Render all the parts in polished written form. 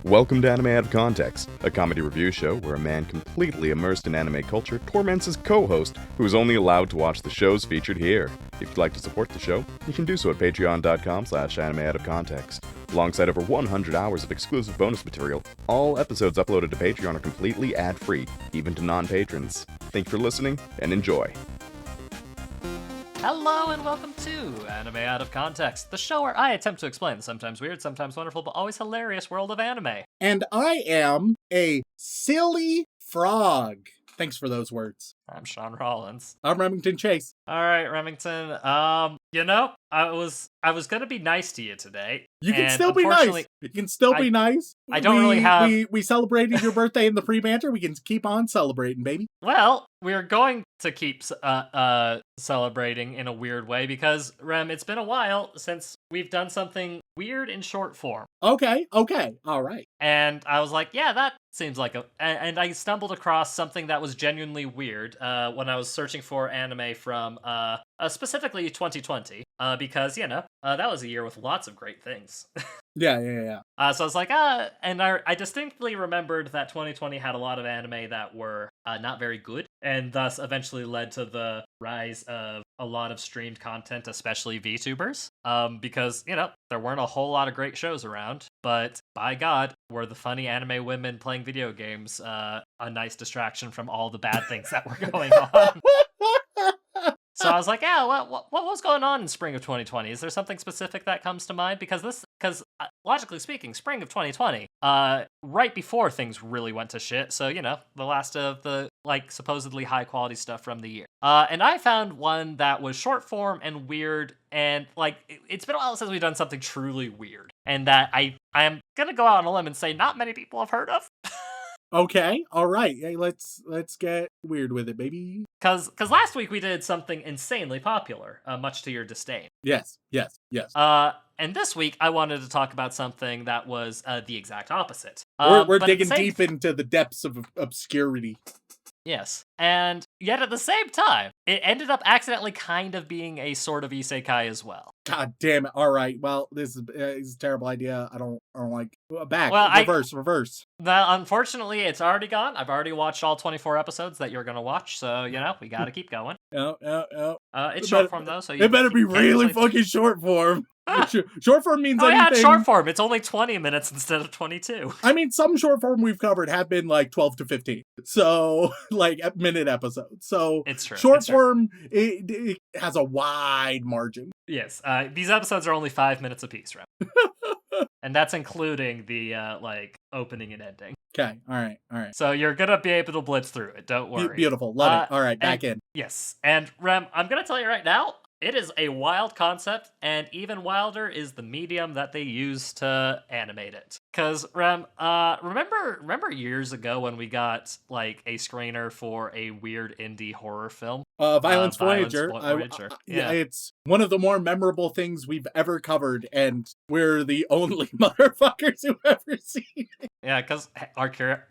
Welcome to Anime Out of Context, a comedy review show where a man completely immersed in anime culture torments his co-host, who is only allowed to watch the shows featured here. If you'd like to support the show, you can do so at patreon.com/animeoutofcontext. Alongside over 100 hours of exclusive bonus material, all episodes uploaded to Patreon are completely ad-free, even to non-patrons. Thank you for listening, and enjoy. Hello and welcome to Anime Out of Context, the show where I attempt to explain the sometimes weird, sometimes wonderful, but always hilarious world of anime. And I am a silly frog. Thanks for those words. I'm Shaun Rollins. I'm Remington Chase. All right, Remington. I was gonna be nice to you today. You can still be nice. You can still be nice. I don't really have. We celebrated your birthday in the pre-banter. We can keep on celebrating, baby. Well, we're going to keep celebrating in a weird way because, Rem, it's been a while since we've done something weird in short form. Okay, all right. And I was like, yeah, that seems like and I stumbled across something that was genuinely weird when I was searching for anime from specifically 2020 because, that was a year with lots of great things. Yeah. So I was like, and I distinctly remembered that 2020 had a lot of anime that were not very good, and thus eventually led to the rise of a lot of streamed content, especially VTubers, because, there weren't a whole lot of great shows around, but by God, were the funny anime women playing video games a nice distraction from all the bad things that were going on. So I was like, yeah, what was going on in spring of 2020? Is there something specific that comes to mind? Because logically speaking, spring of 2020, right before things really went to shit. So, the last of the, supposedly high quality stuff from the year. And I found one that was short form and weird. And, it's been a while since we've done something truly weird. And that I am going to go out on a limb and say not many people have heard of. Okay, all right. Hey, let's get weird with it, baby. Because last week we did something insanely popular, much to your disdain. Yes. And this week I wanted to talk about something that was the exact opposite. We're digging deep into the depths of obscurity. Yes, and yet at the same time, it ended up accidentally kind of being a sort of isekai as well. God damn it! All right, well, this is a terrible idea. I don't like back. Well, reverse. Well, unfortunately, it's already gone. I've already watched all 24 episodes that you're gonna watch, so we got to keep going. It's short form though, so it better be really fucking short form. Short form means anything. Yeah, it's short form. It's only 20 minutes instead of 22. I mean, some short form we've covered have been 12 to 15. So, minute episodes. So, it's true. Short form, it has a wide margin. Yes. These episodes are only 5 minutes apiece, right? And that's including the, opening and ending. Okay. All right. So you're going to be able to blitz through it. Don't worry. Beautiful. Love it. All right. Back in. Yes. And, Rem, I'm going to tell you right now, it is a wild concept, and even wilder is the medium that they use to animate it. Because, Rem, remember years ago when we got, a screener for a weird indie horror film? Violence Voyager. Yeah, it's one of the more memorable things we've ever covered, and we're the only motherfuckers who've ever seen it. Yeah, because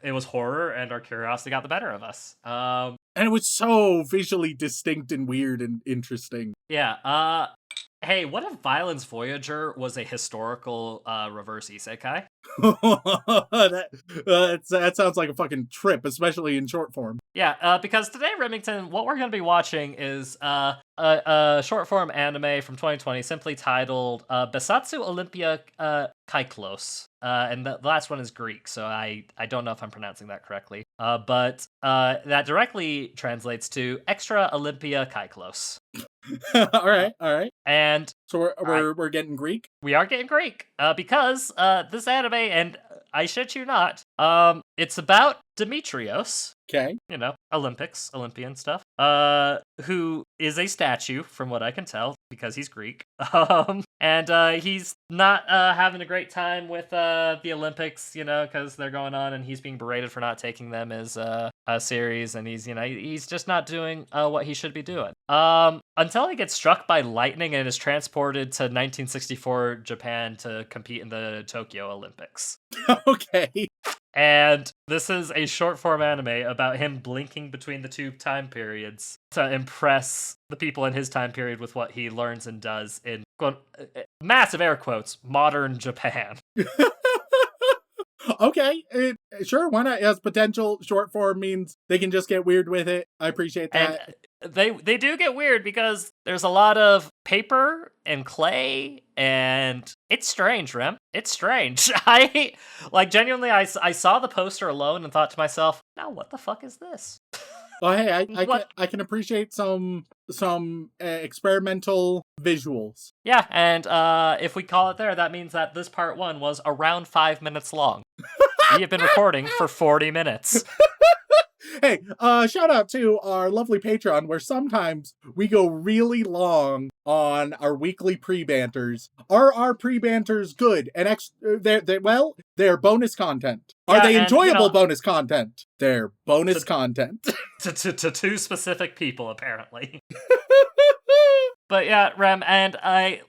it was horror, and our curiosity got the better of us. And it was so visually distinct and weird and interesting. Yeah, hey, what if Violence Voyager was a historical reverse isekai? that sounds like a fucking trip, especially in short form. Yeah, because today, Remington, what we're going to be watching is a short form anime from 2020 simply titled Extra Olympia Kyklos. And the last one is Greek, so I don't know if I'm pronouncing that correctly. But that directly translates to Extra Olympia Kyklos. All right. And so we're getting Greek? We are getting Greek, because this anime, and I shit you not, it's about Demetrios. Okay. Olympian stuff. Who is a statue, from what I can tell, because he's Greek. And he's not having a great time with the Olympics, because they're going on, and he's being berated for not taking them as a series, and he's just not doing what he should be doing. Until he gets struck by lightning and is transported to 1964 Japan to compete in the Tokyo Olympics. Okay. And this is a short form anime about him blinking between the two time periods to impress the people in his time period with what he learns and does in, massive air quotes, modern Japan. Okay, sure, why not? It has potential. Short form means they can just get weird with it. I appreciate that. And they do get weird because there's a lot of paper and clay, and it's strange, Rem. It's strange. I genuinely, I saw the poster alone and thought to myself, now what the fuck is this? Well, hey, What? I can appreciate some experimental visuals. Yeah, and if we call it there, that means that this part 1 was around 5 minutes long. We have been recording for 40 minutes. Hey, shout out to our lovely Patreon, where sometimes we go really long on our weekly pre-banters. Are our pre-banters good and they're bonus content? Are they enjoyable bonus content? They're bonus content. to 2 specific people, apparently. But yeah, Rem, and I,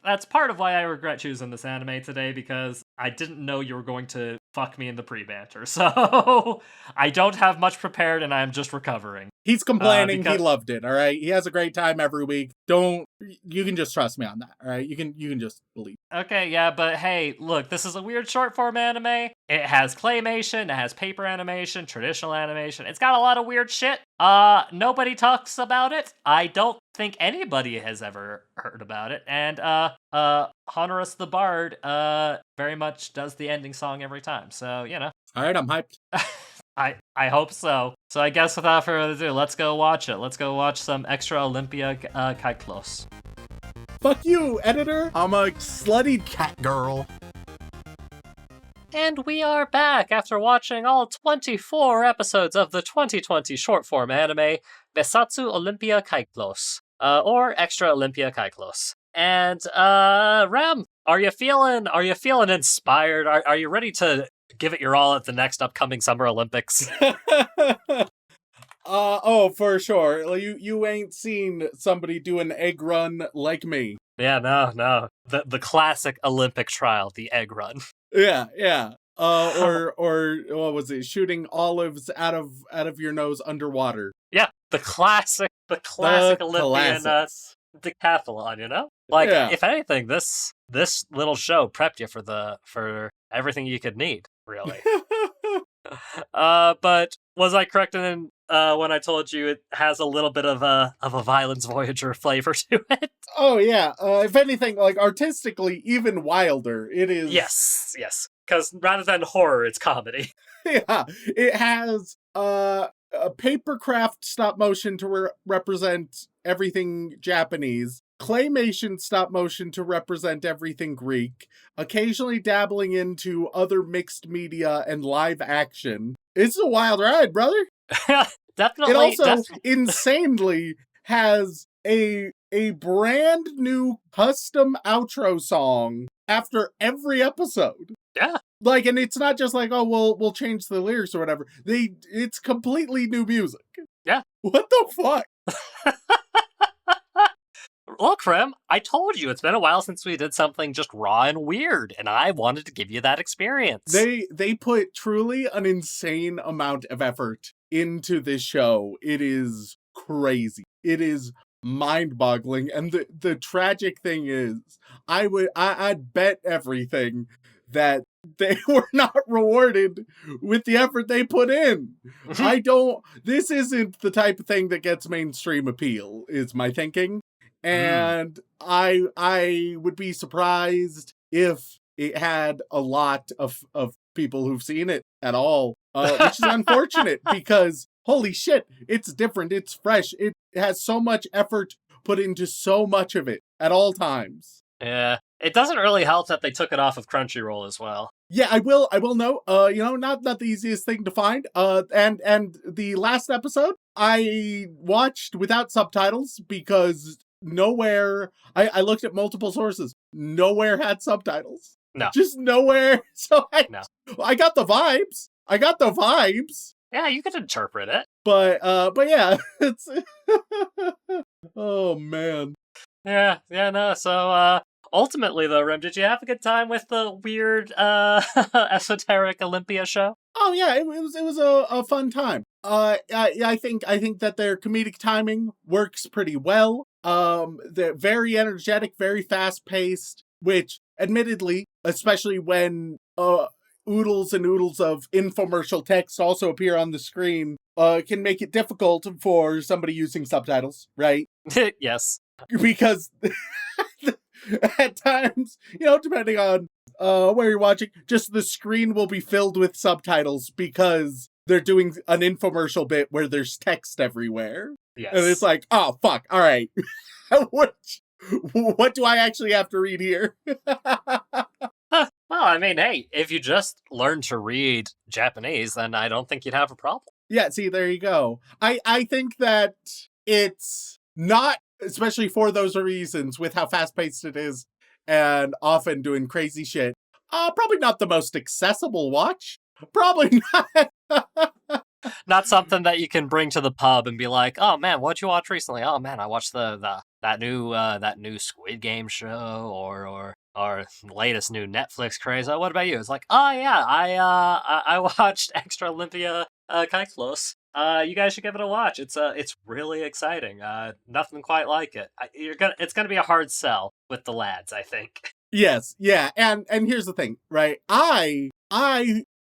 that's part of why I regret choosing this anime today, because I didn't know you were going to fuck me in the pre-banter. So I don't have much prepared, and I'm just recovering. He's complaining he loved it, all right? He has a great time every week. You can just trust me on that, all right? You can just believe. Okay, yeah, but hey, look, this is a weird short form anime. It has claymation, it has paper animation, traditional animation. It's got a lot of weird shit. Nobody talks about it. I don't think anybody has ever heard about it. And Honoris the Bard very much does the ending song every time. So, you know. All right, I'm hyped. I hope so. So I guess without further ado, let's go watch it. Let's go watch some Extra Olympia Kyklos. Fuck you, editor. I'm a slutty cat girl. And we are back after watching all 24 episodes of the 2020 short-form anime Besatsu Olympia Kyklos, or Extra Olympia Kyklos. And Rem, are you feeling inspired? Are you ready to give it your all at the next upcoming Summer Olympics? Oh, for sure. You ain't seen somebody do an egg run like me. Yeah, no. The classic Olympic trial, the egg run. Yeah. Or what was it? Shooting olives out of your nose underwater. Yeah, the classic Olympian decathlon. You know, if anything, this little show prepped you for everything you could need, really. But was I correct in when I told you it has a little bit of a Violence Voyager flavor to it? Oh yeah. If anything, artistically even wilder. It is. Yes. Because rather than horror, it's comedy. Yeah, it has a papercraft stop motion to represent everything Japanese, claymation stop motion to represent everything Greek, occasionally dabbling into other mixed media and live action. It's a wild ride, brother. Definitely. It also insanely has a brand new custom outro song after every episode. Yeah. And it's not just we'll change the lyrics or whatever. It's completely new music. Yeah. What the fuck? Look, Rem, I told you it's been a while since we did something just raw and weird, and I wanted to give you that experience. They put truly an insane amount of effort into this show. It is crazy. It is mind-boggling, and the tragic thing is, I'd bet everything that they were not rewarded with the effort they put in. This isn't the type of thing that gets mainstream appeal, is my thinking. And I would be surprised if it had a lot of people who've seen it at all, which is unfortunate because holy shit, it's different, it's fresh, it has so much effort put into so much of it at all times. Yeah, it doesn't really help that they took it off of Crunchyroll as well. Yeah, I will note, not the easiest thing to find. And the last episode I watched without subtitles because nowhere, I looked at multiple sources, nowhere had subtitles. No. Just nowhere. So I got the vibes. Yeah, you could interpret it. But yeah, it's oh man. Yeah, no, so ultimately though, Rem, did you have a good time with the weird esoteric Olympia show? Oh yeah, it was a fun time. I think that their comedic timing works pretty well. They're very energetic, very fast paced, which admittedly, especially when oodles and oodles of infomercial text also appear on the screen, can make it difficult for somebody using subtitles, right? Yes. Because at times, depending on where you're watching, just the screen will be filled with subtitles because they're doing an infomercial bit where there's text everywhere. Yes. And it's like, oh, fuck, all right. What do I actually have to read here? Well, I mean, hey, if you just learn to read Japanese, then I don't think you'd have a problem. Yeah, see, there you go. I think that it's not, especially for those reasons, with how fast-paced it is and often doing crazy shit, probably not the most accessible watch. Probably not. Not something that you can bring to the pub and be like, "Oh man, what'd you watch recently? Oh man, I watched that new Squid Game show or latest new Netflix craze. What about you?" It's like, "Oh yeah, I watched Extra Olympia Kyklos. You guys should give it a watch. It's really exciting. Nothing quite like it. It's gonna be a hard sell with the lads, I think." Yes, yeah, and here's the thing, right? I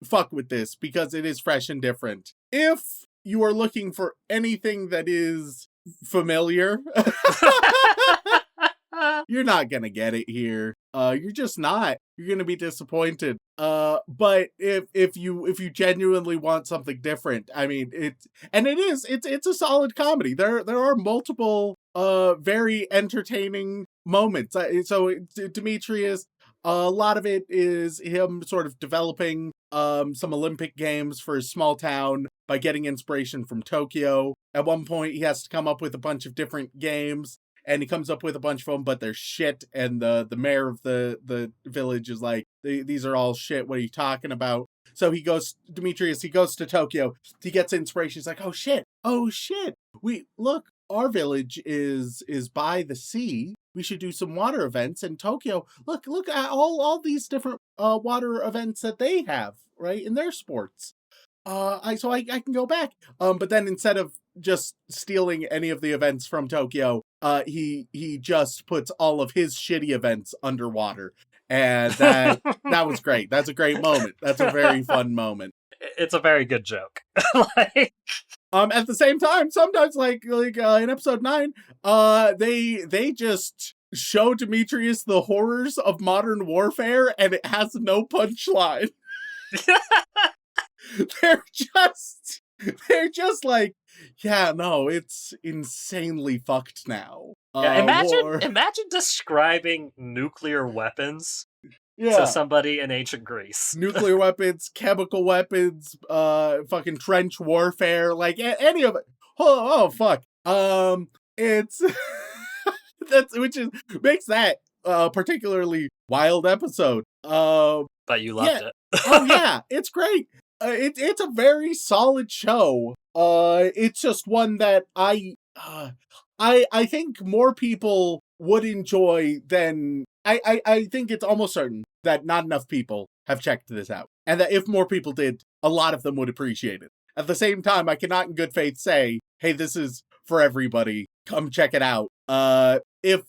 fuck with this because it is fresh and different. If you are looking for anything that is familiar, you're not gonna get it here. You're just not. You're gonna be disappointed. But if you genuinely want something different, I mean, it's a solid comedy. There are multiple very entertaining moments. So Demetrius, a lot of it is him sort of developing some Olympic games for his small town by getting inspiration from Tokyo. At one point, he has to come up with a bunch of different games, and he comes up with a bunch of them, but they're shit. And the mayor of the village is like, these are all shit. What are you talking about? So Demetrius goes to Tokyo. He gets inspiration. He's like, oh shit. Look, our village is by the sea. We should do some water events in Tokyo. Look at all these different water events that they have, right, in their sports. I can go back. But then instead of just stealing any of the events from Tokyo, he just puts all of his shitty events underwater. And that was great. That's a great moment. That's a very fun moment. It's a very good joke. At the same time, sometimes like in episode 9, they just show Demetrius the horrors of modern warfare, and it has no punchline. They're just like, yeah, no, it's insanely fucked now. Imagine describing nuclear weapons to somebody in ancient Greece. Nuclear weapons, chemical weapons, fucking trench warfare, like any of it. Oh fuck. It's makes that particularly wild episode. But you loved it. Oh yeah, it's great. It's a very solid show. It's just one that I think more people would enjoy than I think it's almost certain that not enough people have checked this out, and that if more people did, a lot of them would appreciate it. At the same time, I cannot in good faith say, hey, this is for everybody. Come check it out. If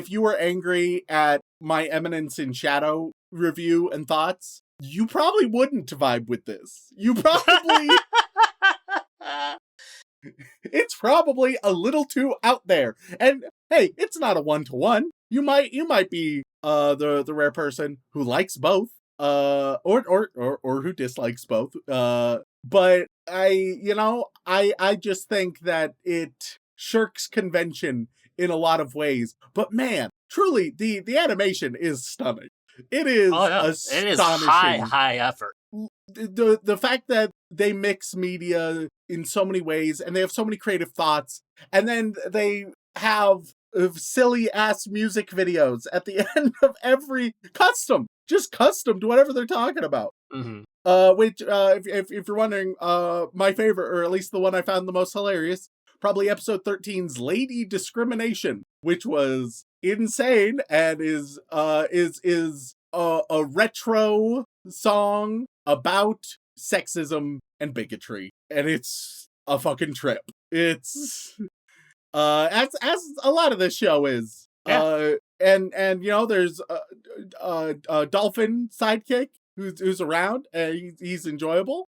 you were angry at my Eminence in Shadow review and thoughts, you probably wouldn't vibe with this. You probably... It's probably a little too out there. And hey, it's not a 1-to-1. You might be the rare person who likes both, or who dislikes both. But I just think that it shirks convention in a lot of ways. But man, truly, the animation is stunning. It is astonishing. It is high effort. The fact that they mix media in so many ways, and they have so many creative thoughts, and then they have silly ass music videos at the end of every custom to whatever they're talking about. Mm-hmm. Which if you're wondering, my favorite, or at least the one I found the most hilarious, probably episode 13's Lady Discrimination, which was insane and is a retro song about sexism and bigotry, and it's a fucking trip. It's as a lot of this show is. And there's a dolphin sidekick who's around. He's enjoyable.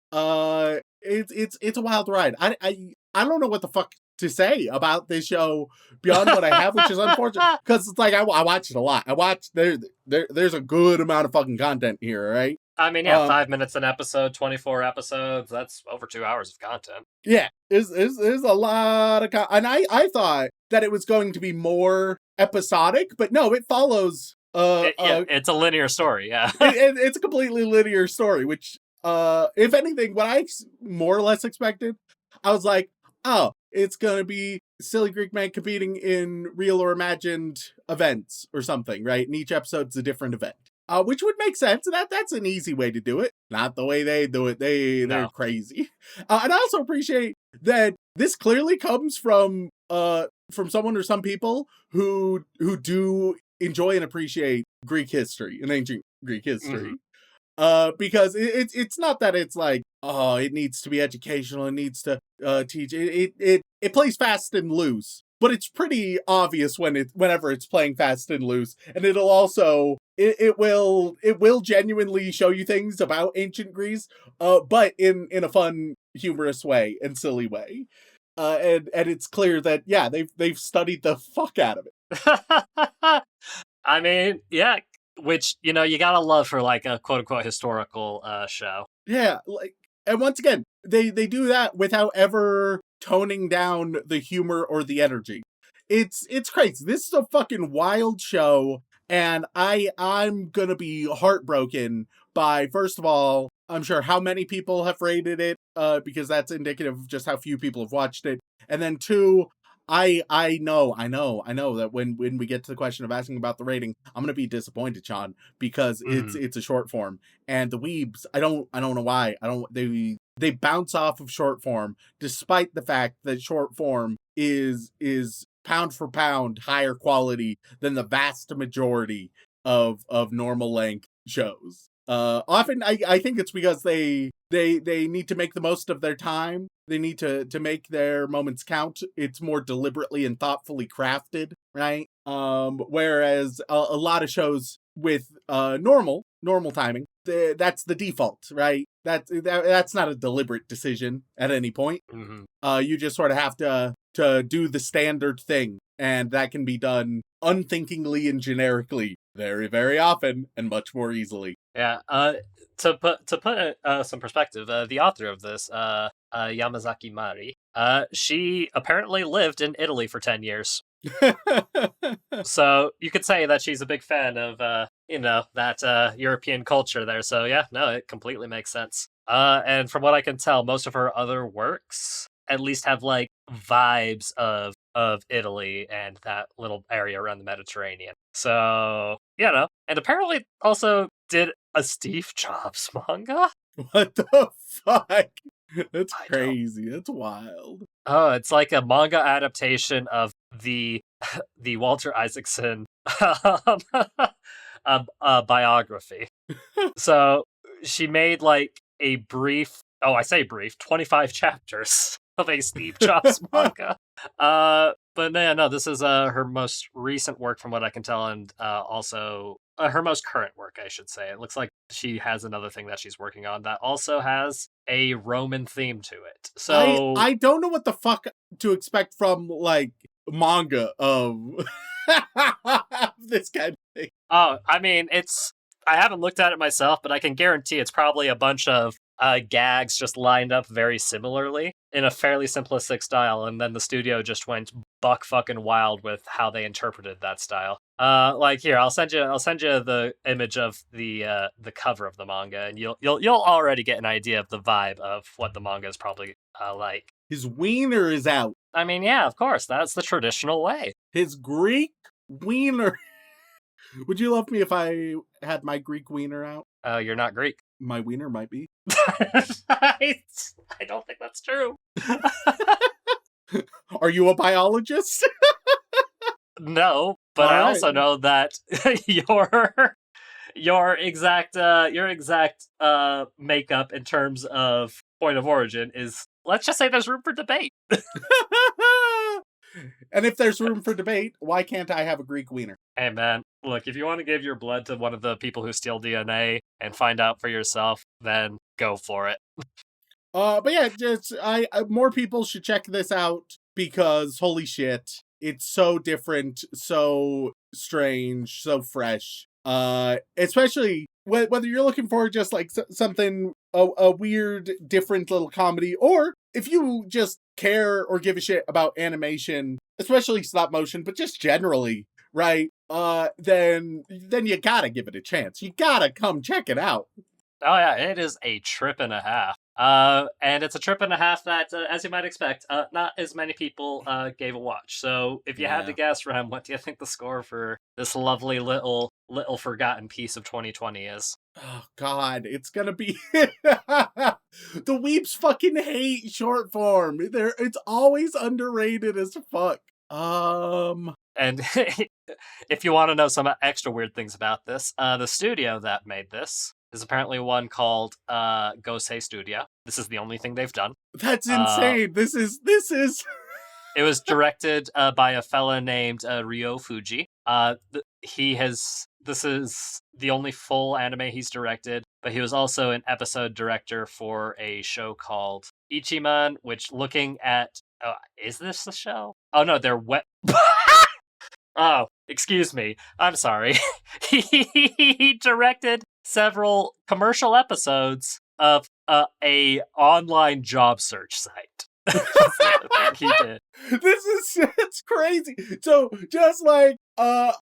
It's a wild ride. I don't know what the fuck to say about this show beyond what I have, which is unfortunate because it's like I watch it a lot. I watch there's a good amount of fucking content here, right? I mean, yeah, 5 minutes an episode, 24 episodes. That's over 2 hours of content. Yeah, there's a lot of and I thought that it was going to be more episodic, but no, it follows. It's a linear story. Yeah, it's a completely linear story. Which, if anything, what I more or less expected, I was like, oh, it's gonna be silly Greek man competing in real or imagined events or something, right? And each episode's a different event. Which would make sense. That's an easy way to do it. Not the way they do it. They're crazy. And I also appreciate that this clearly comes from someone or some people who do enjoy and appreciate Greek history and ancient Greek history. Because it's not that it's like, oh, it needs to be educational, it needs to teach. It plays fast and loose. But it's pretty obvious whenever it's playing fast and loose, and it'll also it will genuinely show you things about ancient Greece, but in a fun, humorous way and silly way, and it's clear that they've studied the fuck out of it. I mean, yeah, which you gotta love for like a quote unquote historical show. Yeah, like, and once again, they do that without ever toning down the humor or the energy. It's crazy. This is a fucking wild show, and I'm gonna be heartbroken by, first of all, I'm sure how many people have rated it, because that's indicative of just how few people have watched it. And then two, I know that when we get to the question of asking about the rating, I'm gonna be disappointed, Shaun, because it's a short form, and the weebs, I don't know why they bounce off of short form, despite the fact that short form is pound for pound higher quality than the vast majority of normal length shows. Often I think it's because they need to make the most of their time. They need to make their moments count. It's more deliberately and thoughtfully crafted, right? Whereas a lot of shows with normal timing, that's the default, right? That's not a deliberate decision at any point. You just sort of have to do the standard thing, and that can be done unthinkingly and generically very, very often and much more easily. Yeah. To put some perspective, the author of this, Yamazaki Mari, she apparently lived in Italy for 10 years. So you could say that she's a big fan of that European culture there. So yeah, no, it completely makes sense. And from what I can tell, most of her other works at least have like vibes of Italy and that little area around the Mediterranean. So, and apparently also did a Steve Jobs manga. What the fuck? That's crazy. That's wild. Oh, it's like a manga adaptation of the Walter Isaacson biography. So she made like a brief, I say brief, 25 chapters of a Steve Jobs manga. But no, this is her most recent work from what I can tell, and also her most current work, I should say. It looks like she has another thing that she's working on that also has a Roman theme to it. So I don't know what the fuck to expect from like manga of this kind of thing. Oh, I mean, I haven't looked at it myself, but I can guarantee it's probably a bunch of gags just lined up very similarly in a fairly simplistic style, and then the studio just went buck fucking wild with how they interpreted that style. Like here, I'll send you the image of the cover of the manga, and you'll already get an idea of the vibe of what the manga is probably like. His wiener is out. I mean, yeah, of course, that's the traditional way. His Greek wiener. Would you love me if I had my Greek wiener out? You're not Greek. My wiener might be. I don't think that's true. Are you a biologist? No, but I also know that your exact makeup in terms of point of origin is, let's just say there's room for debate. And if there's room for debate, why can't I have a Greek wiener? Hey man, Look, if you want to give your blood to one of the people who steal DNA and find out for yourself, then go for it. But yeah, just more people should check this out because holy shit, it's so different, so strange, so fresh. Especially whether you're looking for just like something a weird, different little comedy, or if you just care or give a shit about animation, especially stop motion, but just generally, right? Then you gotta give it a chance. You gotta come check it out. Oh yeah, it is a trip and a half. And it's a trip and a half that, as you might expect, not as many people gave a watch. So if you had to guess, Rem, what do you think the score for this lovely little forgotten piece of 2020 is? Oh God, it's gonna be the weeps fucking hate short form. It's always underrated as fuck. And if you want to know some extra weird things about this, the studio that made this is apparently one called Gosei Studio. This is the only thing they've done. That's insane. This is. It was directed by a fella named Ryo Fuji. This is the only full anime he's directed, but he was also an episode director for a show called Ichiman, which looking at... Oh, is this the show? Oh no, they're wet... Oh, excuse me. I'm sorry. He directed several commercial episodes of a online job search site. He did. It's crazy. So just like a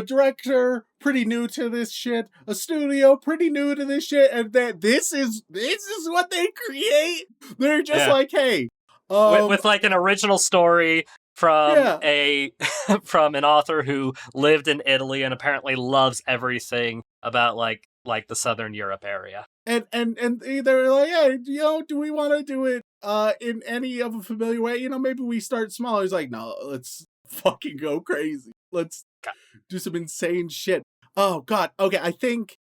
director pretty new to this shit, a studio pretty new to this shit, and that this is what they create. They're just like, hey, with like an original story from from an author who lived in Italy and apparently loves everything about like the Southern Europe area. And they're like, hey, do we want to do it in any of a familiar way? Maybe we start small. He's like, no, let's fucking go crazy. Let's do some insane shit. Oh God. Okay, I think.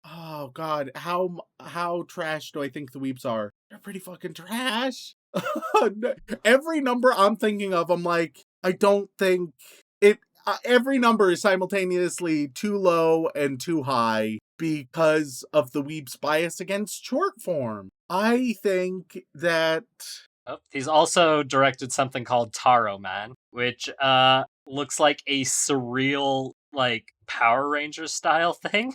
Oh God, how trash do I think the weeps are? They're pretty fucking trash. Every number I'm thinking of, I'm like, I don't think it. Every number is simultaneously too low and too high because of the weeb's bias against short form. I think that... Oh, he's also directed something called Taro Man, which looks like a surreal, like, Power Rangers style thing.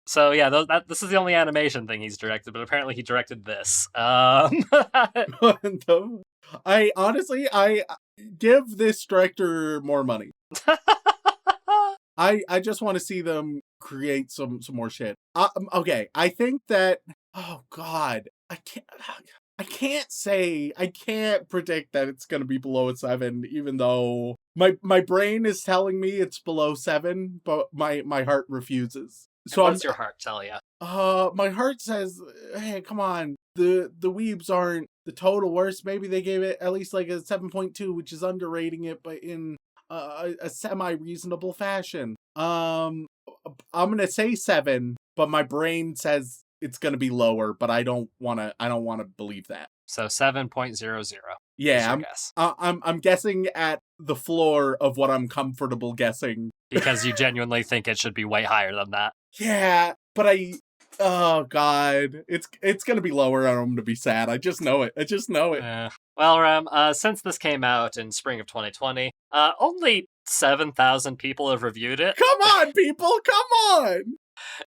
So yeah, this is the only animation thing he's directed, but apparently he directed this. I honestly give this director more money. I just want to see them create some more shit. Okay, I think that. Oh God, I can't predict that it's gonna be below a 7, even though my brain is telling me it's below 7, but my heart refuses. So what's your heart tell you? My heart says, hey, come on. The weebs aren't the total worst. Maybe they gave it at least like a 7.2, which is underrating it, but in a semi-reasonable fashion. I'm gonna say 7, but my brain says it's gonna be lower, but I don't wanna believe that. So 7.00. Yeah, I'm guessing at the floor of what I'm comfortable guessing. Because you genuinely think it should be way higher than that. Yeah, but oh God, it's gonna be lower. I'm gonna be sad. I just know it. Well, Ram, since this came out in spring of 2020, only 7,000 people have reviewed it. Come on, people, come on!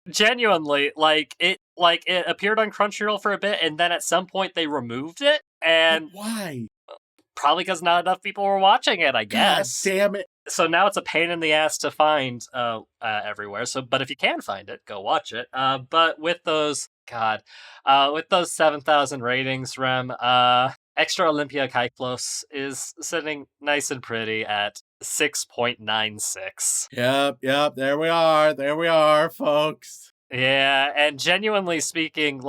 Genuinely, it appeared on Crunchyroll for a bit, and then at some point they removed it. And but why? Probably because not enough people were watching it, I guess. God damn it. So now it's a pain in the ass to find everywhere. But if you can find it, go watch it. But with those 7,000 ratings, Rem, Extra Olympia Kyklos is sitting nice and pretty at 6.96. Yep. There we are, folks. Yeah, and genuinely speaking,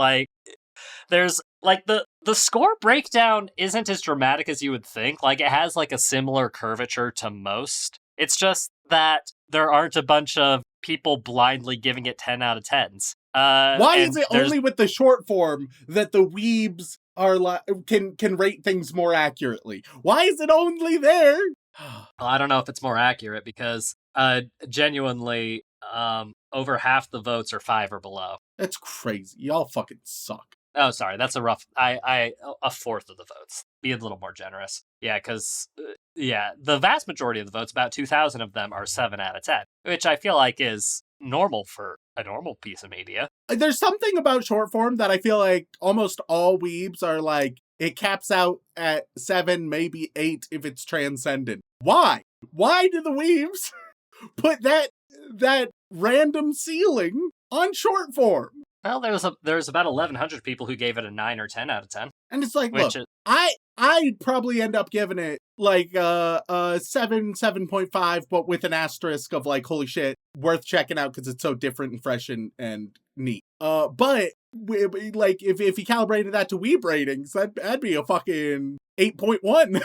there's the score breakdown isn't as dramatic as you would think. It has a similar curvature to most. It's just that there aren't a bunch of people blindly giving it 10 out of 10s. Why is it only with the short form that the weebs are can rate things more accurately? Why is it only there? Well, I don't know if it's more accurate because genuinely, over half the votes are 5 or below. That's crazy. Y'all fucking suck. Oh, sorry, that's a rough. A fourth of the votes. Be a little more generous. Yeah, because the vast majority of the votes, about 2,000 of them, are 7 out of 10, which I feel like is normal for a normal piece of media. There's something about short form that I feel like almost all weebs are like, it caps out at 7, maybe 8 if it's transcendent. Why? Why do the weebs put that random ceiling on short form? Well, there's about 1,100 people who gave it a 9 or 10 out of 10. And it's like, look, I'd probably end up giving it like 7.5, but with an asterisk of like, holy shit, worth checking out because it's so different and fresh and neat. But like if you calibrated that to weeb ratings, that'd be a fucking 8.1.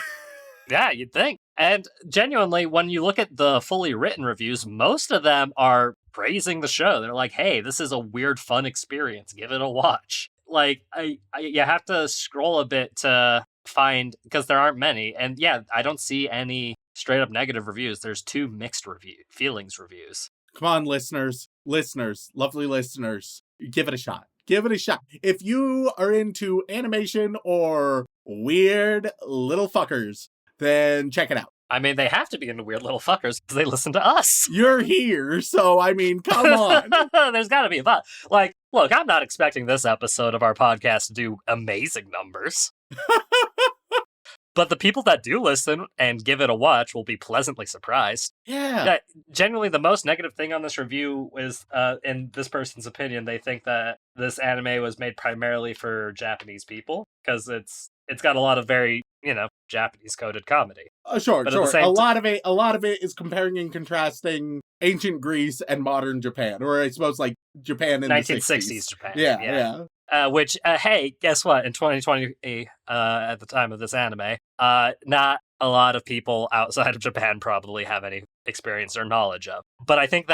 Yeah, you'd think. And genuinely, when you look at the fully written reviews, most of them are praising the show. They're like, hey, this is a weird, fun experience. Give it a watch. Like, you have to scroll a bit to find, because there aren't many. And yeah, I don't see any straight up negative reviews. There's 2 mixed feelings reviews. Come on, listeners, lovely listeners, give it a shot. Give it a shot. If you are into animation or weird little fuckers, then check it out. I mean, they have to be into weird little fuckers because they listen to us. You're here, so I mean, come on. There's got to be a fun. Like, look, I'm not expecting this episode of our podcast to do amazing numbers. But the people that do listen and give it a watch will be pleasantly surprised. Yeah. Genuinely, the most negative thing on this review is, in this person's opinion, they think that this anime was made primarily for Japanese people because it's got a lot of very, Japanese coded comedy. Sure. A lot of it is comparing and contrasting ancient Greece and modern Japan, or I suppose like Japan in 1960s the 60s. Japan. Yeah. Which, hey, guess what? In 2020, at the time of this anime, not a lot of people outside of Japan probably have any experience or knowledge of. But I think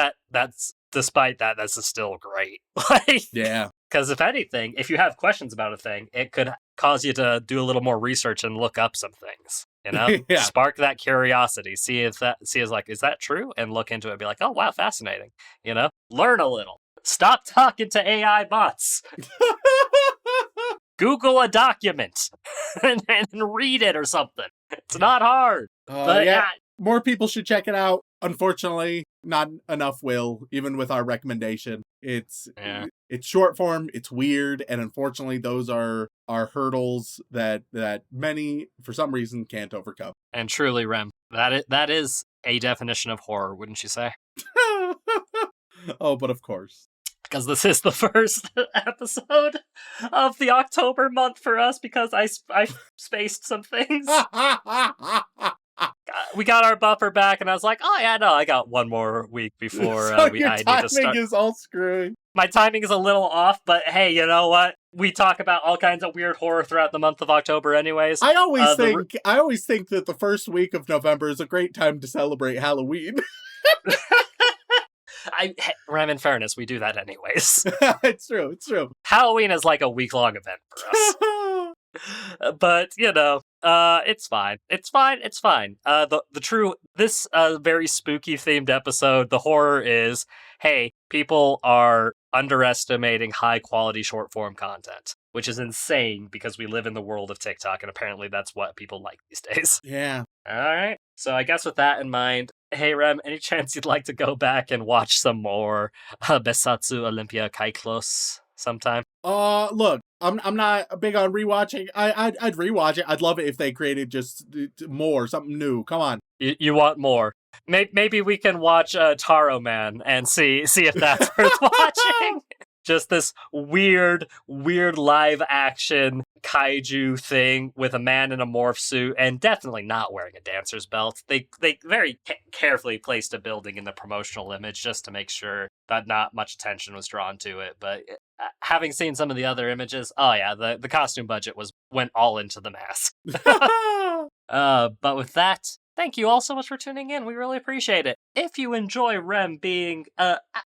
despite that, this is still great. Yeah. Because if anything, if you have questions about a thing, it could cause you to do a little more research and look up some things. Yeah. Spark that curiosity. See is that true? And look into it and be like, oh, wow, fascinating. Learn a little. Stop talking to AI bots. Google a document and read it or something. It's not hard. But yeah, more people should check it out. Unfortunately, not enough will, even with our recommendation. It's short form, it's weird, and unfortunately those are hurdles that many, for some reason, can't overcome. And truly, Rem, that is a definition of horror, wouldn't you say? Oh, but of course. Because this is the first episode of the October month for us because I spaced some things. We got our buffer back, and I was like, oh, yeah, no, I got one more week before I need to start. Your timing is all screwed. My timing is a little off, but hey, you know what? We talk about all kinds of weird horror throughout the month of October anyways. I always think that the first week of November is a great time to celebrate Halloween. Ram, in fairness, we do that anyways. It's true. Halloween is like a week-long event for us. But, it's fine. It's fine. This very spooky themed episode, the horror is, hey, people are underestimating high-quality short-form content, which is insane because we live in the world of TikTok, and apparently that's what people like these days. Yeah. All right. So I guess with that in mind, hey, Rem, any chance you'd like to go back and watch some more Extra Olympia Kyklos sometime? Look, I'm not big on rewatching. I'd rewatch it. I'd love it if they created just more, something new. Come on. You want more? Maybe we can watch Taro Man and see if that's worth watching. Just this weird live action kaiju thing with a man in a morph suit and definitely not wearing a dancer's belt. They very carefully placed a building in the promotional image just to make sure that not much attention was drawn to it. But having seen some of the other images, oh yeah, the costume budget went all into the mask. But with that, thank you all so much for tuning in. We really appreciate it. If you enjoy Rem being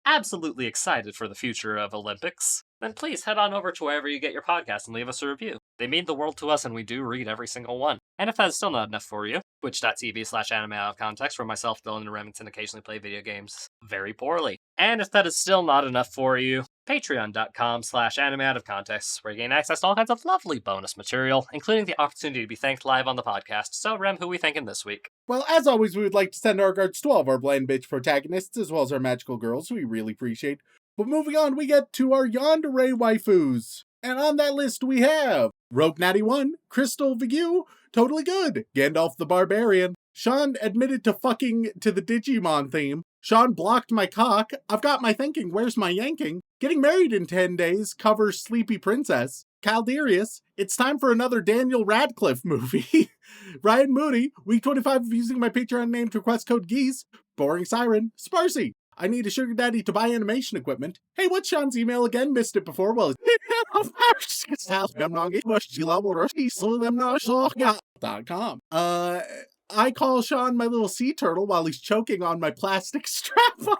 absolutely excited for the future of Olympics, then please head on over to wherever you get your podcast and leave us a review. They mean the world to us, and we do read every single one. And if that's still not enough for you, twitch.tv/anime out of context, where myself, Dylan, and Remington occasionally play video games very poorly. And if that is still not enough for you, patreon.com/anime out of context, where you gain access to all kinds of lovely bonus material, including the opportunity to be thanked live on the podcast. So, Rem, who we thanking this week? Well, as always, we would like to send our regards to all of our blind bitch protagonists, as well as our magical girls, who we really appreciate. But moving on, we get to our yandere waifus. And on that list, we have Rogue Natty 1, Crystal Vigu, Totally Good, Gandalf the Barbarian, Shaun admitted to fucking to the Digimon theme, Shaun blocked my cock, I've got my thinking, where's my yanking, Getting Married in 10 Days covers Sleepy Princess, Calderius, it's time for another Daniel Radcliffe movie, Ryan Moody, week 25 of using my Patreon name to request code GEESE, Boring Siren, Sparsy, I need a sugar daddy to buy animation equipment. Hey, what's Shaun's email again? Missed it before. Well, .com. I call Shaun my little sea turtle while he's choking on my plastic strap-on.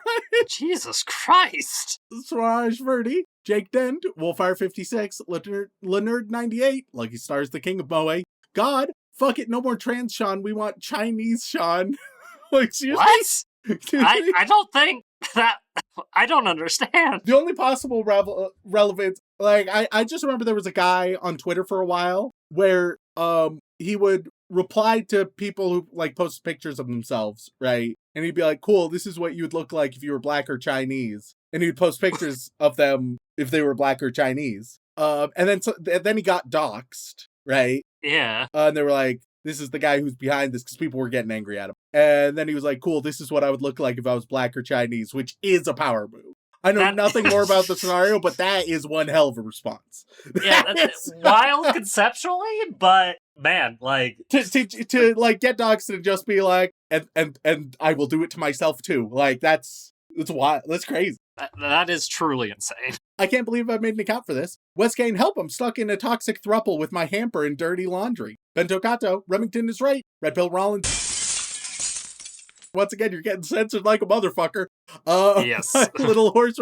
Jesus Christ! Swaraj Verdi, Jake Dent, Wolfire56, Leonard98, Lucky Stars the King of Moe. God, fuck it, no more trans Shaun. We want Chinese Shaun. Excuse What? me? I don't think that... I don't understand. The only possible relevance, like, I just remember there was a guy on Twitter for a while where he would reply to people who, like, post pictures of themselves, right? And he'd be like, cool, this is what you'd look like if you were black or Chinese. And he'd post pictures of them if they were black or Chinese. And then he got doxxed, right? Yeah. And they were like, this is the guy who's behind this, because people were getting angry at him. And then he was like, cool, this is what I would look like if I was black or Chinese, which is a power move. I know nothing more about the scenario, but that is one hell of a response. Yeah, that's wild conceptually, but man, like... To like, get doxxed and just be like, and I will do it to myself too. Like, it's wild. That's crazy. That is truly insane. I can't believe I made an account for this. Westgate, help, I'm stuck in a toxic throuple with my hamper and dirty laundry. Bento Kato, Remington is right. Red Pill Rollins. Once again, you're getting censored like a motherfucker. Yes. My little horse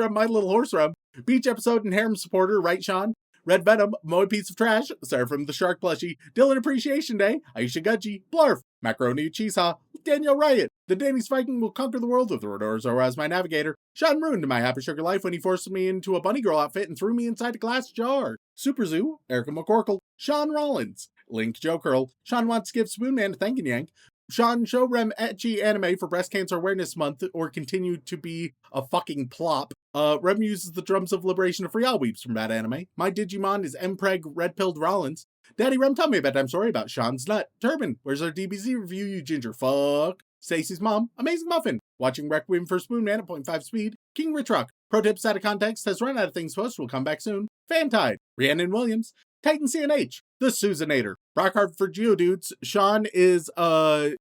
rum. Beach episode and harem supporter, right, Shaun? Red Venom, Moe Piece of Trash, Sarah from the Shark Plushie, Dylan Appreciation Day, Aisha Gudgy, Blarf, Macaroni Cheeseha, Daniel Riot, the Danish Viking will conquer the world with Rodor Zora as my navigator, Shaun ruined my happy sugar life when he forced me into a bunny girl outfit and threw me inside a glass jar, Super Zoo, Erica McCorkle, Shaun Rollins, Link Joe Curl, Shaun wants to give Spoon Man a thank and yank, Shaun show Rem etchy anime for Breast Cancer Awareness Month or continue to be a fucking plop. Rem uses the drums of liberation to free all weeps from bad anime. My Digimon is Mpreg Red Pilled Rollins. Daddy Rem, tell me a bedtime story about Shaun's nut. Turban, where's our DBZ review, you ginger fuck? Stacey's mom, Amazing Muffin. Watching Requiem for Spoon Man at 0.5 speed. King Rich Rock. Pro tips out of context has run out of things post, will come back soon. Fantide. Rhiannon Williams. Titan CNH. The Susanator. Brockhart for Geodudes. Shaun is Zench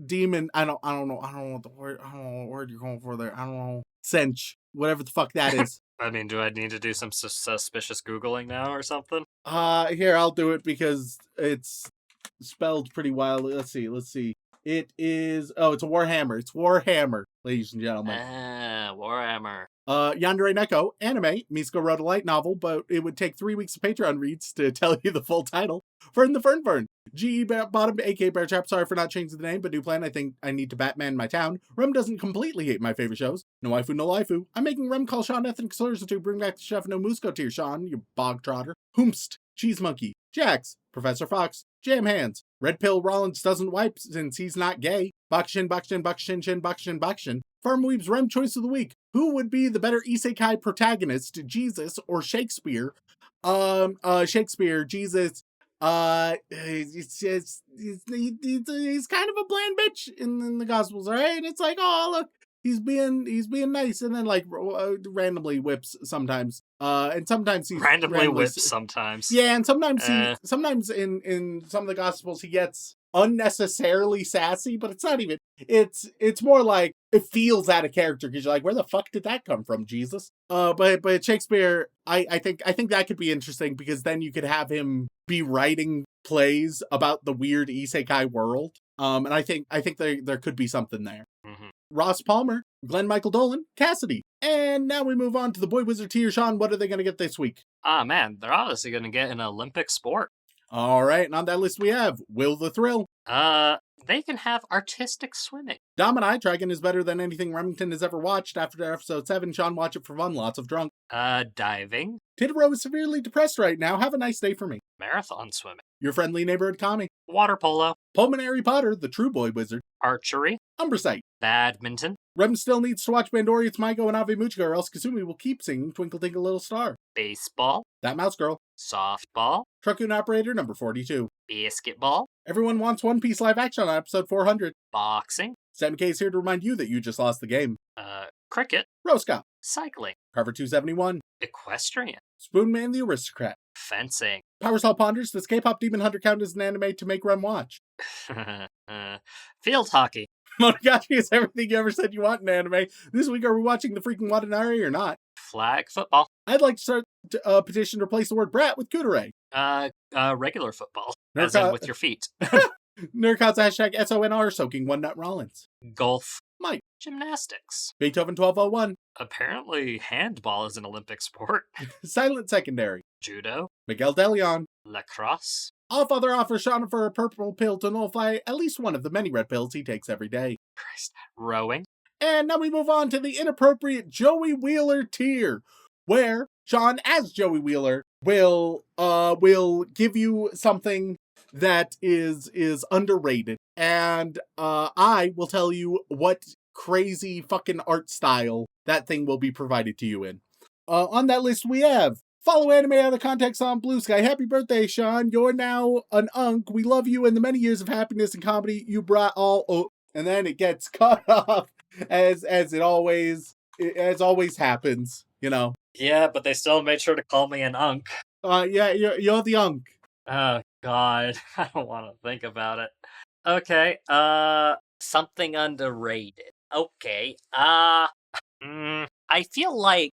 Demon. I don't know what the word. I don't know what word you're going for there. I don't know. Sench. Whatever the fuck that is. I mean, do I need to do some suspicious Googling now or something? Here, I'll do it because it's spelled pretty wildly. Let's see. It is, it's a Warhammer. It's Warhammer, ladies and gentlemen. Warhammer. Yandere Neko, anime. Misko wrote a light novel, but it would take 3 weeks of Patreon reads to tell you the full title. Fern the Fern. G.E. Bottom, a.k.a. Bear Trap. Sorry for not changing the name, but do plan. I think I need to Batman my town. Rem doesn't completely hate my favorite shows. No waifu, no lifu. I'm making Rem call Shaun ethnic slurs to bring back the chef no Musco tier, Shaun, you bog trotter. Hoomst, Cheese Monkey, Jax, Professor Fox, Jam Hands. Red Pill Rollins doesn't wipe since he's not gay. Bakshin. Farm Weeb's Rem Choice of the Week. Who would be the better isekai protagonist, Jesus or Shakespeare? Shakespeare, Jesus. It's just, he's kind of a bland bitch in the Gospels, right? It's like, oh, look, he's being nice, and then like randomly whips sometimes. And sometimes he's randomly whips sometimes. Yeah, and sometimes in some of the Gospels he gets unnecessarily sassy, but it's not even. It's more like it feels out of character because you're like, where the fuck did that come from, Jesus? But Shakespeare, I think that could be interesting because then you could have him be writing plays about the weird isekai world. And I think there could be something there. Mm-hmm. Ross Palmer, Glenn Michael Dolan, Cassidy. And now we move on to the Boy Wizard tier. Shaun, what are they going to get this week? Ah, man, they're obviously going to get an Olympic sport. All right, and on that list we have Will the Thrill. They can have artistic swimming. Dom and I, Dragon is better than anything Remington has ever watched. After episode 7, Shaun, watch it for fun, lots of drunk. Diving. Titaro is severely depressed right now. Have a nice day for me. Marathon swimming. Your friendly neighborhood commie. Water polo. Pulmonary Potter, the true boy wizard. Archery. Umbrasite. Badminton. Rem still needs to watch Bandori, Maigo, and Ave Muchika, or else Kasumi will keep singing Twinkle Twinkle Little Star. Baseball. That Mouse Girl. Softball. Truckoon Operator number 42. Basketball. Everyone wants One Piece live action on episode 400. Boxing. Sam K is here to remind you that you just lost the game. Cricket. Roscoe. Cycling. Carver 271. Equestrian. Spoonman the Aristocrat. Fencing. Power Soul Ponders, does K-pop Demon Hunter count as an anime to make Rem watch? Field hockey. Monogatari is everything you ever said you want in anime. This week, are we watching the freaking Watanari or not? Flag football. I'd like to start a petition to replace the word brat with kudere. Regular football. Nurka- As in with your feet. Nerdcats hashtag SONR soaking one nut Rollins. Golf. Mike. Gymnastics. Beethoven 1201. Apparently, handball is an Olympic sport. Silent Secondary. Judo. Miguel DeLeon. Lacrosse. Allfather offers Shaun for a purple pill to nullify at least one of the many red pills he takes every day. Christ. Rowing. And now we move on to the inappropriate Joey Wheeler tier, where Shaun, as Joey Wheeler, will give you something that is underrated, and I will tell you what crazy fucking art style that thing will be provided to you in. On that list we have Follow Anime Out of Context on Blue Sky. Happy birthday, Shaun. You're now an unk. We love you and the many years of happiness and comedy you brought all up. And then it gets cut off as it always happens, you know. Yeah, but they still made sure to call me an unk. Yeah, you're the unk. Oh, God. I don't want to think about it. Okay, something underrated. Okay, I feel like,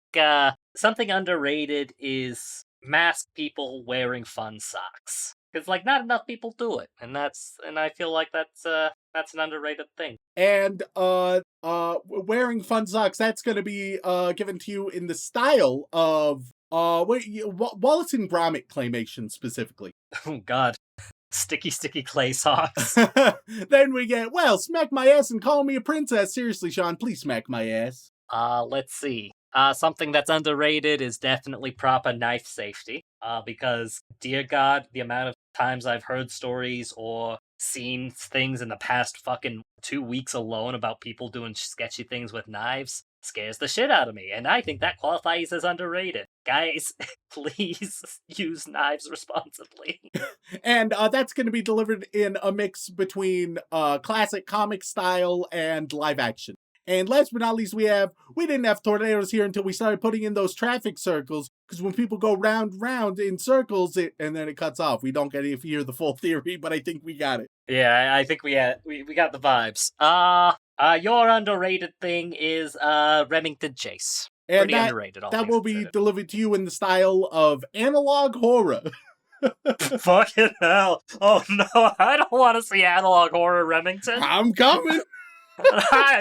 something underrated is masked people wearing fun socks. Because, like, not enough people do it, and I feel like that's an underrated thing. And wearing fun socks, that's going to be given to you in the style of Wallace and Gromit claymation specifically. Oh God, sticky clay socks. Then we get, well, smack my ass and call me a princess. Seriously, Shaun, please smack my ass. Let's see. Something that's underrated is definitely proper knife safety. Because, dear God, the amount of times I've heard stories or seen things in the past fucking 2 weeks alone about people doing sketchy things with knives scares the shit out of me, and I think that qualifies as underrated. Guys, please use knives responsibly. And that's going to be delivered in a mix between classic comic style and live action. And last but not least, we didn't have tornadoes here until we started putting in those traffic circles, because when people go round in circles, and then it cuts off. We don't get to hear the full theory, but I think we got it. Yeah, I think we got the vibes. Your underrated thing is Remington Chase. And pretty underrated. That will be delivered to you in the style of analog horror. Fucking hell. Oh no, I don't want to see analog horror, Remington. I'm coming.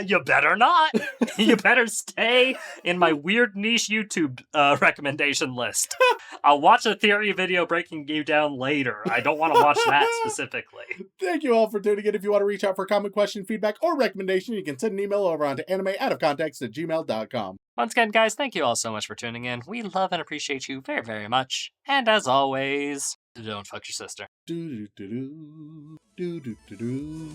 You better not. You better stay in my weird niche YouTube recommendation list. I'll watch a theory video breaking you down later. I don't want to watch that specifically. Thank you all for tuning in. If you want to reach out for a comment, question, feedback, or recommendation, you can send an email over onto animeoutofcontext@gmail.com. Once again, guys, thank you all so much for tuning in. We love and appreciate you very, very much. And as always, don't fuck your sister. Do do do do do do do do.